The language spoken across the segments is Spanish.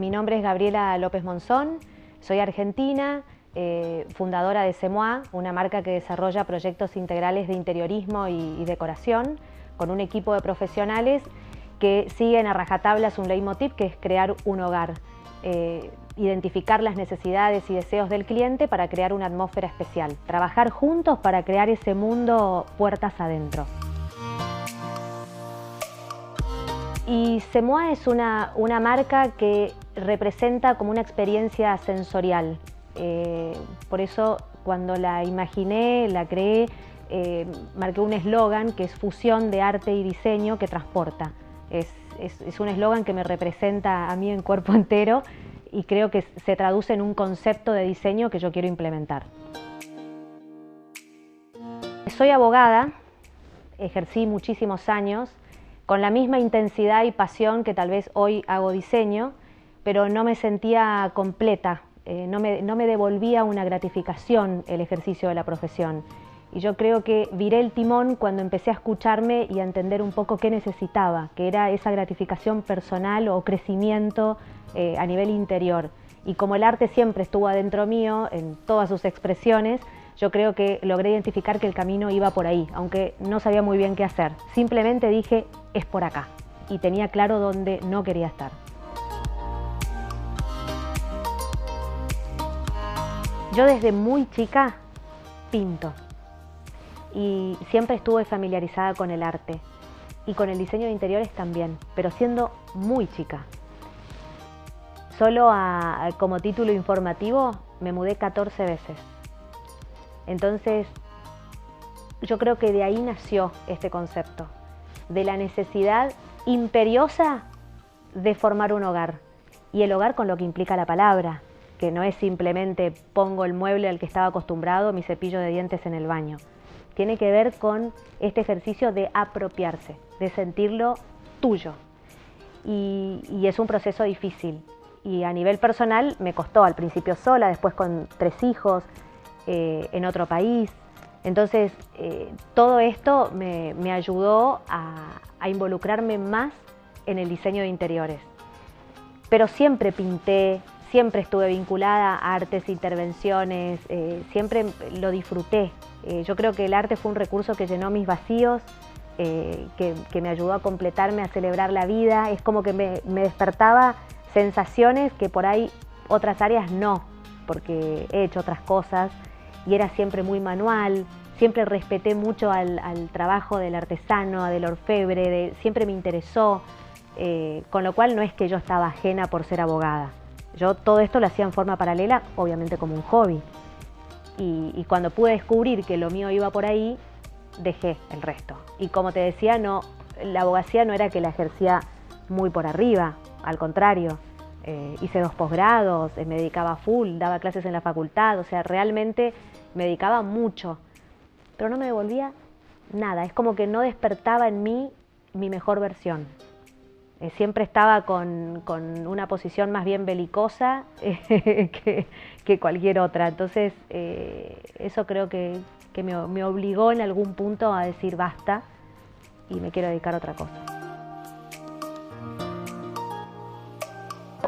Mi nombre es Gabriela López Monzón, soy argentina, fundadora de Semois, una marca que desarrolla proyectos integrales de interiorismo y decoración, con un equipo de profesionales que siguen a rajatablas un leitmotiv que es crear un hogar, identificar las necesidades y deseos del cliente para crear una atmósfera especial, trabajar juntos para crear ese mundo puertas adentro. Y Semois es una marca que representa como una experiencia sensorial. Por eso cuando la imaginé, la creé, marqué un eslogan que es fusión de arte y diseño que transporta. Es un eslogan que me representa a mí en cuerpo entero y creo que se traduce en un concepto de diseño que yo quiero implementar. Soy abogada, ejercí muchísimos años, con la misma intensidad y pasión que tal vez hoy hago diseño, pero no me sentía completa, no me devolvía una gratificación el ejercicio de la profesión. Y yo creo que viré el timón cuando empecé a escucharme y a entender un poco qué necesitaba, que era esa gratificación personal o crecimiento a nivel interior. Y como el arte siempre estuvo adentro mío, en todas sus expresiones, yo creo que logré identificar que el camino iba por ahí, aunque no sabía muy bien qué hacer. Simplemente dije, es por acá, y tenía claro dónde no quería estar. Yo desde muy chica pinto y siempre estuve familiarizada con el arte y con el diseño de interiores también, pero siendo muy chica. Solo como título informativo me mudé 14 veces. Entonces, yo creo que de ahí nació este concepto, de la necesidad imperiosa de formar un hogar. Y el hogar con lo que implica la palabra, que no es simplemente pongo el mueble al que estaba acostumbrado, mi cepillo de dientes en el baño. Tiene que ver con este ejercicio de apropiarse, de sentirlo tuyo. Y es un proceso difícil. Y a nivel personal me costó, al principio sola, después con 3 hijos, en otro país. Entonces, todo esto me ayudó a involucrarme más en el diseño de interiores. Pero siempre pinté, siempre estuve vinculada a artes, intervenciones, siempre lo disfruté. Yo creo que el arte fue un recurso que llenó mis vacíos, que me ayudó a completarme, a celebrar la vida. Es como que me despertaba sensaciones que por ahí otras áreas no, porque he hecho otras cosas y era siempre muy manual, siempre respeté mucho al trabajo del artesano, del orfebre, siempre me interesó, con lo cual no es que yo estaba ajena por ser abogada. Yo todo esto lo hacía en forma paralela, obviamente como un hobby. Y cuando pude descubrir que lo mío iba por ahí, dejé el resto. Y como te decía, la abogacía no era que la ejercía muy por arriba, al contrario. Hice 2 posgrados, me dedicaba full, daba clases en la facultad, o sea, realmente me dedicaba mucho, pero no me devolvía nada, es como que no despertaba en mí mi mejor versión. Siempre estaba con una posición más bien belicosa que cualquier otra, entonces eso creo que me obligó en algún punto a decir basta y me quiero dedicar a otra cosa.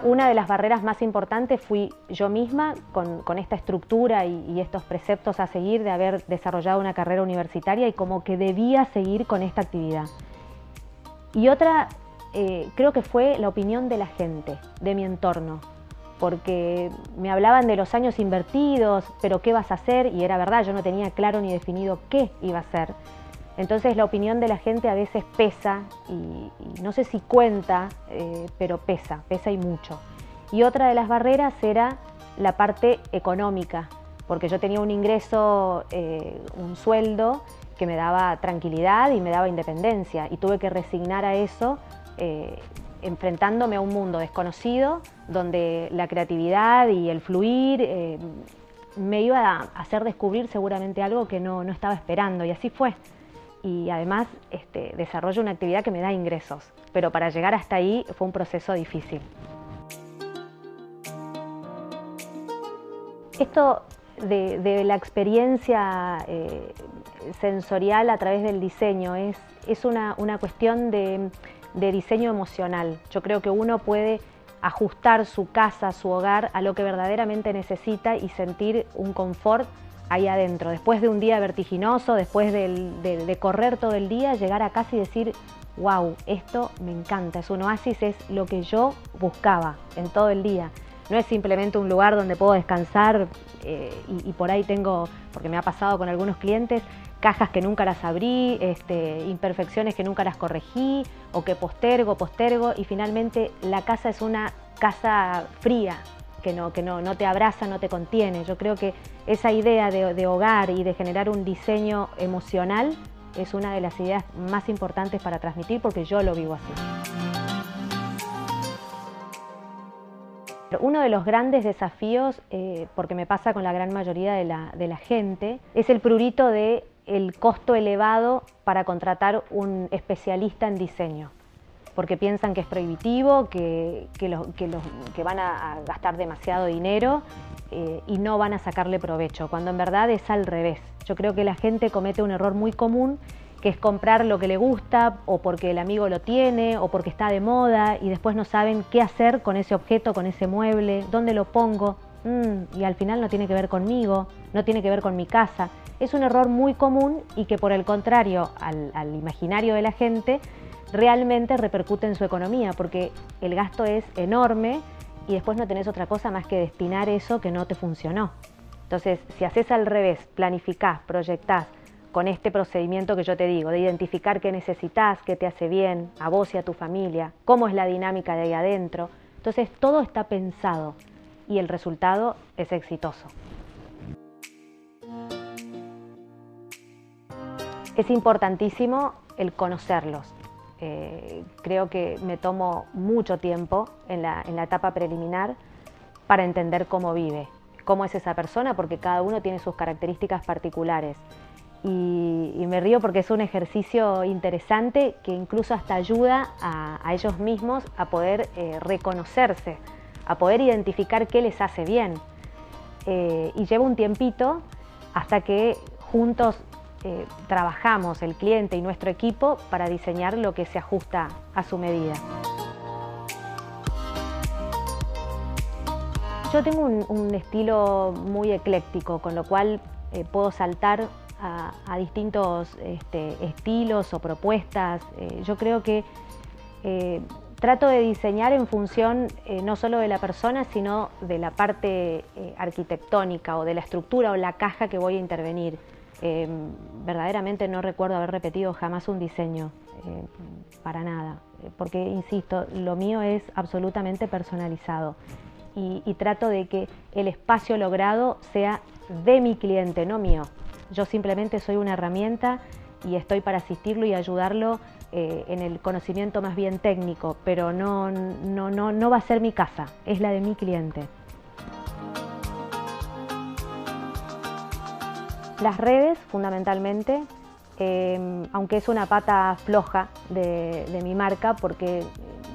Una de las barreras más importantes fui yo misma con esta estructura y estos preceptos a seguir de haber desarrollado una carrera universitaria y como que debía seguir con esta actividad. Y otra creo que fue la opinión de la gente, de mi entorno, porque me hablaban de los años invertidos, pero ¿qué vas a hacer? Y era verdad, yo no tenía claro ni definido qué iba a hacer. Entonces la opinión de la gente a veces pesa y no sé si cuenta, pero pesa y mucho. Y otra de las barreras era la parte económica, porque yo tenía un ingreso, un sueldo que me daba tranquilidad y me daba independencia y tuve que resignar a eso enfrentándome a un mundo desconocido donde la creatividad y el fluir me iba a hacer descubrir seguramente algo que no estaba esperando y así fue. Y además desarrollo una actividad que me da ingresos, pero para llegar hasta ahí fue un proceso difícil. Esto de la experiencia sensorial a través del diseño es una cuestión de diseño emocional. Yo creo que uno puede ajustar su casa, su hogar a lo que verdaderamente necesita y sentir un confort ahí adentro. Después de un día vertiginoso, después de correr todo el día, llegar a casa y decir, wow, esto me encanta, es un oasis, es lo que yo buscaba en todo el día. No es simplemente un lugar donde puedo descansar y por ahí tengo, porque me ha pasado con algunos clientes, cajas que nunca las abrí, imperfecciones que nunca las corregí o que postergo y finalmente la casa es una casa fría, que no te abraza, no te contiene. Yo creo que esa idea de hogar y de generar un diseño emocional es una de las ideas más importantes para transmitir porque yo lo vivo así. Uno de los grandes desafíos, porque me pasa con la gran mayoría de la gente, es el prurito del costo elevado para contratar un especialista en diseño, porque piensan que es prohibitivo, que van a gastar demasiado dinero y no van a sacarle provecho, cuando en verdad es al revés. Yo creo que la gente comete un error muy común, que es comprar lo que le gusta o porque el amigo lo tiene o porque está de moda y después no saben qué hacer con ese objeto, con ese mueble, dónde lo pongo y al final no tiene que ver conmigo, no tiene que ver con mi casa. Es un error muy común y que por el contrario al imaginario de la gente realmente repercute en su economía porque el gasto es enorme y después no tenés otra cosa más que destinar eso que no te funcionó. Entonces, si haces al revés, planificás, proyectás, con este procedimiento que yo te digo, de identificar qué necesitas, qué te hace bien, a vos y a tu familia, cómo es la dinámica de ahí adentro. Entonces todo está pensado y el resultado es exitoso. Es importantísimo el conocerlos. Creo que me tomo mucho tiempo en la etapa preliminar para entender cómo vive, cómo es esa persona, porque cada uno tiene sus características particulares. Y me río porque es un ejercicio interesante que incluso hasta ayuda a ellos mismos a poder reconocerse, a poder identificar qué les hace bien. Y lleva un tiempito hasta que juntos trabajamos, el cliente y nuestro equipo, para diseñar lo que se ajusta a su medida. Yo tengo un estilo muy ecléctico, con lo cual puedo saltar a distintos estilos o propuestas. Yo creo que trato de diseñar en función no solo de la persona, sino de la parte arquitectónica o de la estructura o la caja que voy a intervenir. Verdaderamente no recuerdo haber repetido jamás un diseño, para nada, porque insisto, lo mío es absolutamente personalizado y trato de que el espacio logrado sea de mi cliente, no mío. Yo simplemente soy una herramienta y estoy para asistirlo y ayudarlo en el conocimiento más bien técnico, pero no va a ser mi casa, es la de mi cliente. Las redes, fundamentalmente, aunque es una pata floja de mi marca, porque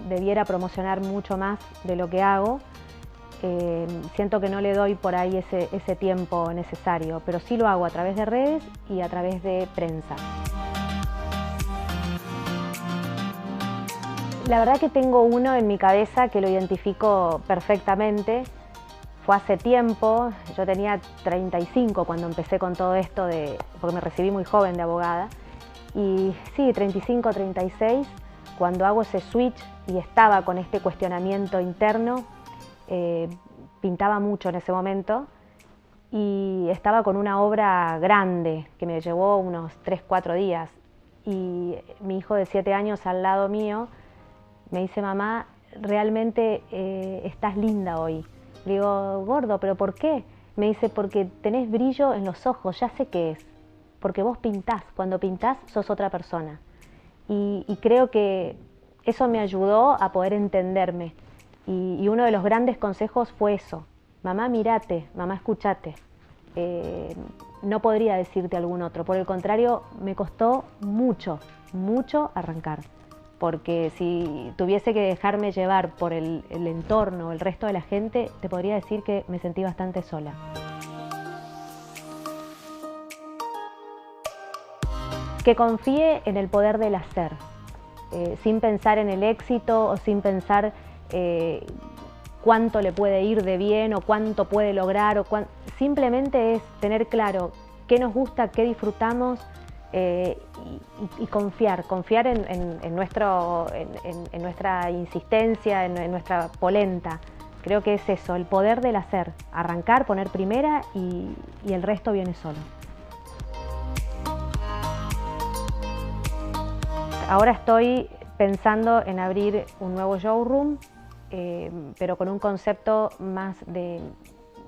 debiera promocionar mucho más de lo que hago, siento que no le doy por ahí ese tiempo necesario, pero sí lo hago a través de redes y a través de prensa. La verdad que tengo uno en mi cabeza que lo identifico perfectamente. Fue hace tiempo, yo tenía 35 cuando empecé con todo esto, porque me recibí muy joven de abogada. Y sí, 35, 36, cuando hago ese switch y estaba con este cuestionamiento interno, pintaba mucho en ese momento y estaba con una obra grande que me llevó unos 3, 4 días. Y mi hijo de 7 años al lado mío me dice, mamá, realmente estás linda hoy. Le digo, gordo, ¿pero por qué? Me dice, porque tenés brillo en los ojos, ya sé qué es. Porque vos pintás, cuando pintás sos otra persona. Y creo que eso me ayudó a poder entenderme. Y uno de los grandes consejos fue eso. Mamá, mírate, mamá, escúchate. No podría decirte algún otro. Por el contrario, me costó mucho, mucho arrancar. Porque si tuviese que dejarme llevar por el entorno, el resto de la gente, te podría decir que me sentí bastante sola. Que confíe en el poder del hacer, sin pensar en el éxito o sin pensar cuánto le puede ir de bien o cuánto puede lograr. Simplemente es tener claro qué nos gusta, qué disfrutamos y confiar en nuestra insistencia, en nuestra polenta. Creo que es eso, el poder del hacer, arrancar, poner primera y el resto viene solo. Ahora estoy pensando en abrir un nuevo showroom, pero con un concepto más de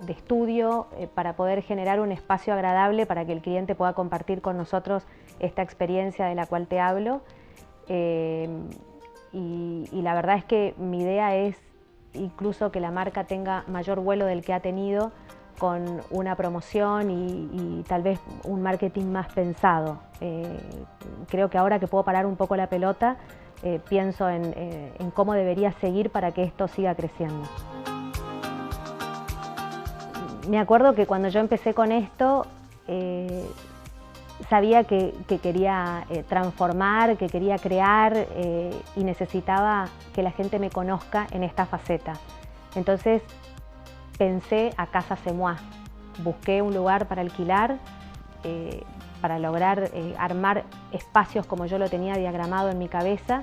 estudio para poder generar un espacio agradable para que el cliente pueda compartir con nosotros esta experiencia de la cual te hablo. Y la verdad es que mi idea es incluso que la marca tenga mayor vuelo del que ha tenido, con una promoción y tal vez un marketing más pensado. Creo que ahora que puedo parar un poco la pelota, pienso en cómo debería seguir para que esto siga creciendo. Me acuerdo que cuando yo empecé con esto, sabía que quería transformar, que quería crear y necesitaba que la gente me conozca en esta faceta. Entonces pensé a Casa Semois, busqué un lugar para alquilar, para lograr armar espacios como yo lo tenía diagramado en mi cabeza.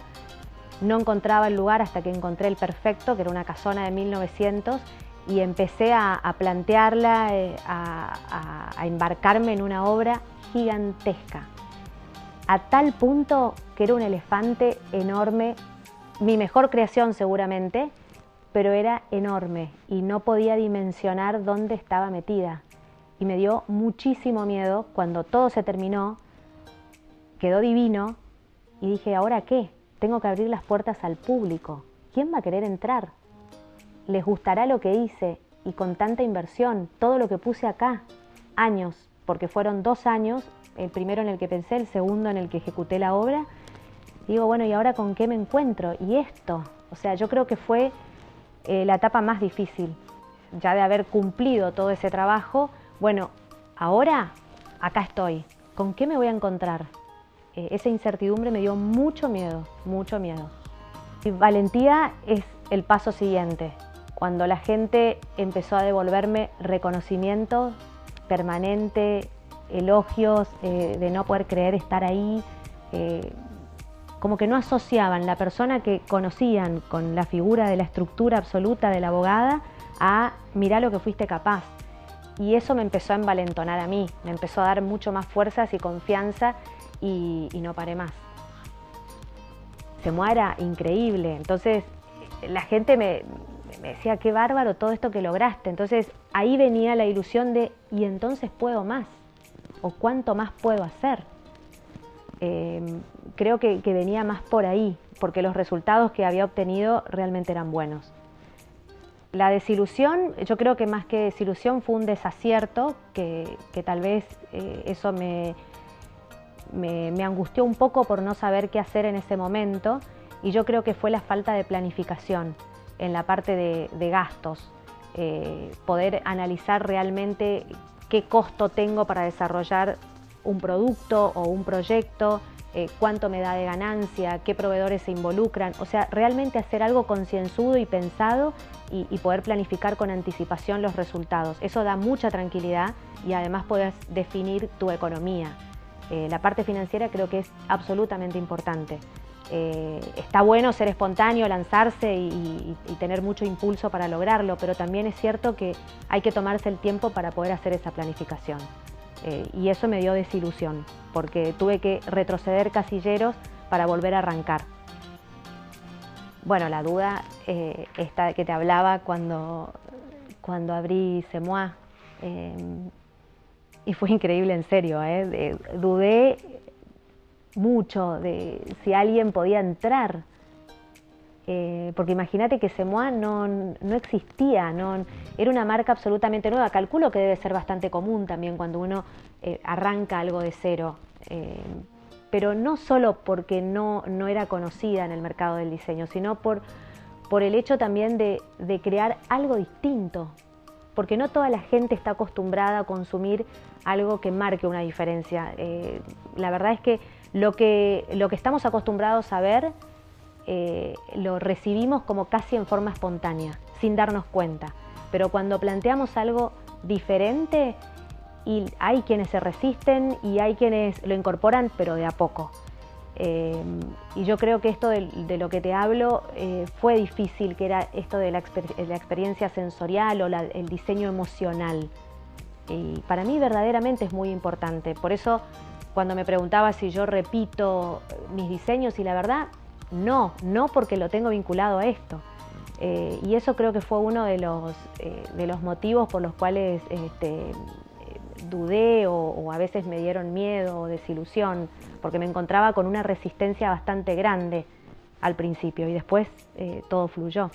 No encontraba el lugar hasta que encontré el perfecto, que era una casona de 1900, y empecé a plantearla, a embarcarme en una obra gigantesca, a tal punto que era un elefante enorme, mi mejor creación seguramente, pero era enorme y no podía dimensionar dónde estaba metida. Y me dio muchísimo miedo cuando todo se terminó, quedó divino, y dije, ¿ahora qué? Tengo que abrir las puertas al público. ¿Quién va a querer entrar? ¿Les gustará lo que hice? Y con tanta inversión, todo lo que puse acá, años, porque fueron 2 años, el primero en el que pensé, el segundo en el que ejecuté la obra. Digo, bueno, ¿y ahora con qué me encuentro? Y esto, o sea, yo creo que fue la etapa más difícil, ya de haber cumplido todo ese trabajo. Bueno, ahora acá estoy. ¿Con qué me voy a encontrar? Esa incertidumbre me dio mucho miedo, mucho miedo. Y valentía es el paso siguiente. Cuando la gente empezó a devolverme reconocimiento permanente, elogios, de no poder creer estar ahí, como que no asociaban la persona que conocían con la figura de la estructura absoluta de la abogada a mirá lo que fuiste capaz. Y eso me empezó a envalentonar a mí, me empezó a dar mucho más fuerzas y confianza y no paré más. Semois era increíble, entonces la gente me decía, qué bárbaro todo esto que lograste. Entonces ahí venía la ilusión de, ¿y entonces puedo más? ¿O cuánto más puedo hacer? Creo que venía más por ahí, porque los resultados que había obtenido realmente eran buenos. La desilusión, yo creo que más que desilusión fue un desacierto, que tal vez eso me angustió un poco por no saber qué hacer en ese momento, y yo creo que fue la falta de planificación en la parte de gastos, poder analizar realmente qué costo tengo para desarrollar un producto o un proyecto, cuánto me da de ganancia, qué proveedores se involucran, o sea, realmente hacer algo concienzudo y pensado y poder planificar con anticipación los resultados. Eso da mucha tranquilidad y además podés definir tu economía. La parte financiera creo que es absolutamente importante. Está bueno ser espontáneo, lanzarse y tener mucho impulso para lograrlo, pero también es cierto que hay que tomarse el tiempo para poder hacer esa planificación. Y eso me dio desilusión, porque tuve que retroceder casilleros para volver a arrancar. Bueno, la duda esta que te hablaba cuando abrí Semois, y fue increíble, en serio, dudé mucho de si alguien podía entrar, porque imagínate que Semois no existía, era una marca absolutamente nueva. Calculo que debe ser bastante común también cuando uno arranca algo de cero, pero no solo porque no era conocida en el mercado del diseño, sino por el hecho también de crear algo distinto, porque no toda la gente está acostumbrada a consumir algo que marque una diferencia. La verdad es que lo que estamos acostumbrados a ver lo recibimos como casi en forma espontánea, sin darnos cuenta. Pero cuando planteamos algo diferente, y hay quienes se resisten y hay quienes lo incorporan, pero de a poco. Y yo creo que esto de lo que te hablo fue difícil, que era esto de la experiencia sensorial o el diseño emocional. Y para mí verdaderamente es muy importante. Por eso cuando me preguntaba si yo repito mis diseños, y la verdad, no porque lo tengo vinculado a esto. Y eso creo que fue uno de los motivos por los cuales dudé o a veces me dieron miedo o desilusión, porque me encontraba con una resistencia bastante grande al principio y después todo fluyó.